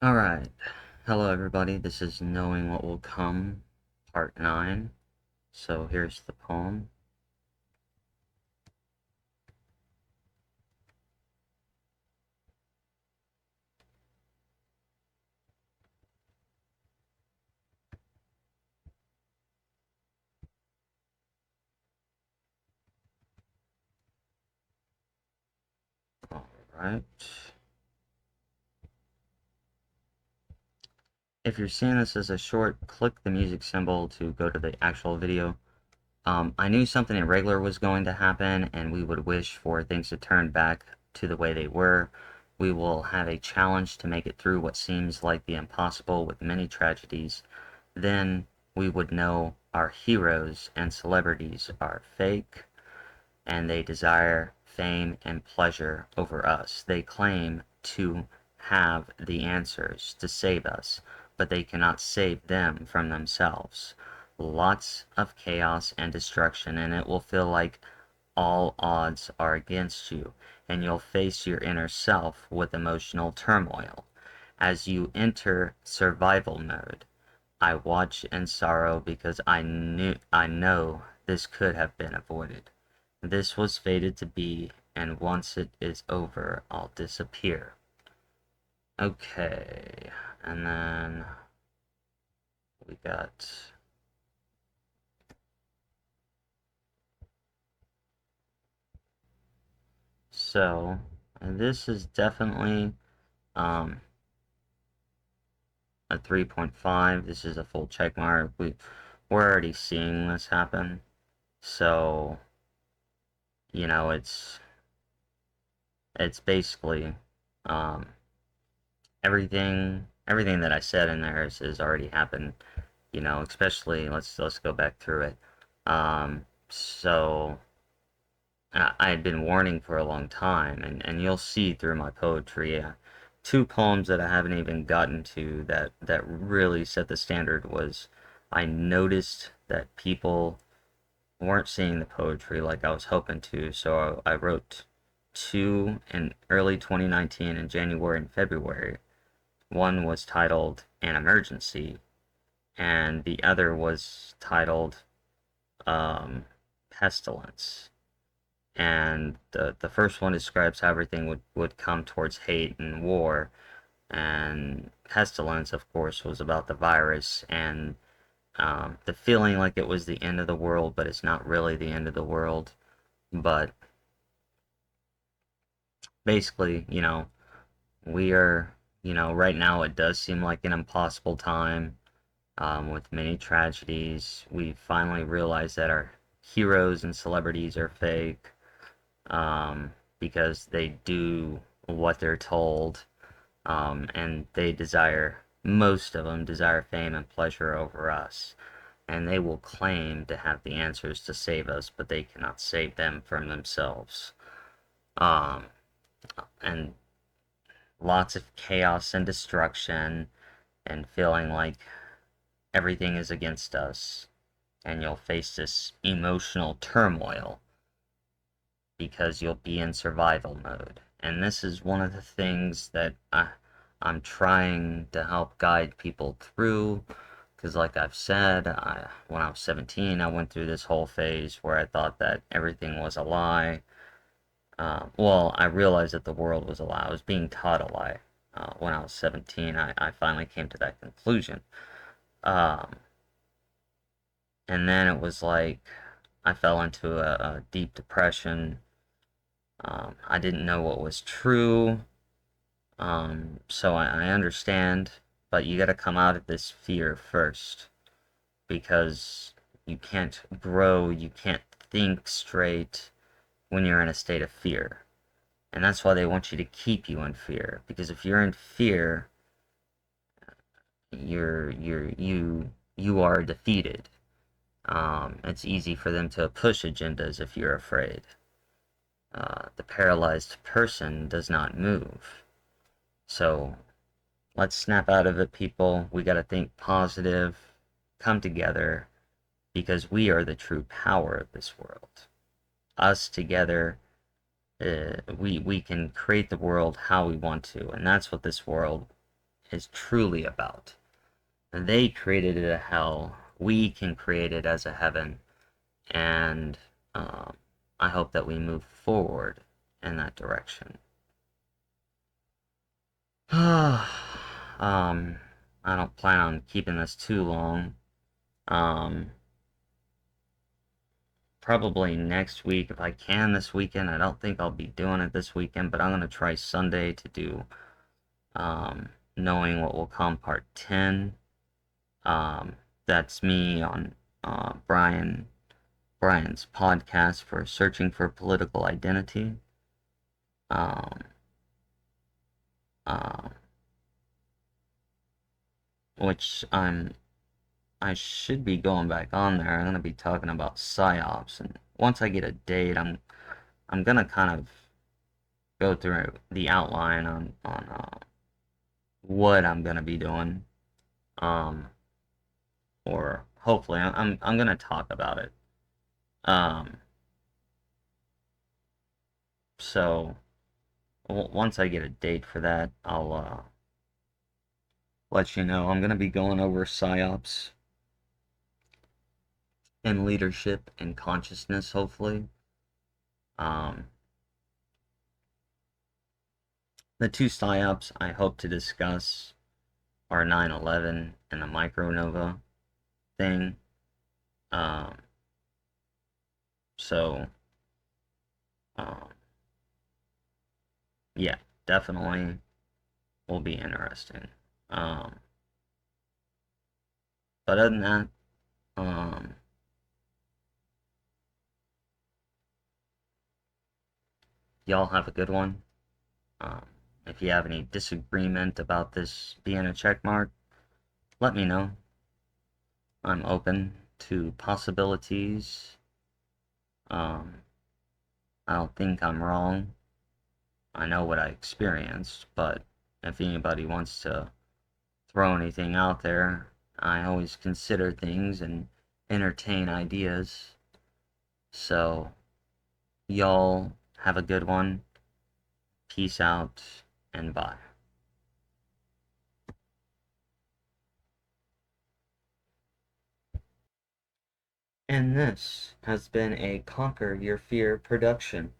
Alright, hello everybody, this is Knowing What Will Come, Part 9. So here's the poem. Alright. If you're seeing this as a short, click the music symbol to go to the actual video. I knew something irregular was going to happen, and we would wish for things to turn back to the way they were. We will have a challenge to make it through what seems like the impossible with many tragedies. Then we would know our heroes and celebrities are fake, and they desire fame and pleasure over us. They claim to have the answers to save us, but they cannot save them from themselves. Lots of chaos and destruction, and it will feel like all odds are against you, and you'll face your inner self with emotional turmoil. As you enter survival mode, I watch in sorrow because I know this could have been avoided. This was fated to be, and once it is over, I'll disappear. Okay, and then we got so, and this is definitely um, a 3.5. This is a full check mark. We're already seeing this happen, so it's basically um, everything that I said in there is already happened. Especially let's go back through it. So I had been warning for a long time, and you'll see through my poetry, two poems that I haven't even gotten to that really set the standard was I noticed that people weren't seeing the poetry like I was hoping to, so I wrote two in early 2019 in January and February. One was titled An Emergency, and the other was titled Pestilence. And the first one describes how everything would come towards hate and war, and Pestilence, of course, was about the virus and the feeling like it was the end of the world, but it's not really the end of the world. But basically, we are, right now it does seem like an impossible time. With many tragedies, we finally realize that our heroes and celebrities are fake, because they do what they're told, and most of them desire fame and pleasure over us. And they will claim to have the answers to save us, but they cannot save them from themselves. Um, and lots of chaos and destruction, and feeling like everything is against us, and you'll face this emotional turmoil because you'll be in survival mode. And this is one of the things that I'm trying to help guide people through. Because, like I've said, when I was 17, I went through this whole phase where I thought that everything was a lie. Well, I realized that the world was a lie. I was being taught a lie. When I was 17, I finally came to that conclusion. Um, and then it was like I fell into a deep depression. I didn't know what was true. So I understand, but you gotta come out of this fear first because you can't grow, you can't think straight when you're in a state of fear. And that's why they want you to keep you in fear. Because if you're in fear, you are defeated. It's easy for them to push agendas if you're afraid. The paralyzed person does not move. So let's snap out of it, people. We gotta think positive, come together, because we are the true power of this world. Us together, we can create the world how we want to, and that's what this world is truly about. They created it a hell. We can create it as a heaven, and um, I hope that we move forward in that direction. I don't plan on keeping this too long. Um, Probably next week if I can this weekend. I don't think I'll be doing it this weekend, but I'm gonna try Sunday to do Knowing What Will Come Part 10. Um, that's me on Brian's podcast for Searching for Political Identity. Um, uh, which I should be going back on there. I'm gonna be talking about psyops, and once I get a date, I'm gonna kind of go through the outline on what I'm gonna be doing. Um, or hopefully I'm gonna talk about it. Um, so once I get a date for that, I'll let you know. I'm gonna be going over psyops and leadership and consciousness, hopefully. Um, the two psyops I hope to discuss are 9/11 and the micronova thing. Um, so, um, yeah, definitely will be interesting. Um, but other than that, um, y'all have a good one. Um, if you have any disagreement about this being a check mark, let me know. I'm open to possibilities. Um, I don't think I'm wrong. I know what I experienced, but if anybody wants to throw anything out there, I always consider things and entertain ideas. So, y'all have a good one. Peace out and bye. And this has been a Conquer Your Fear production.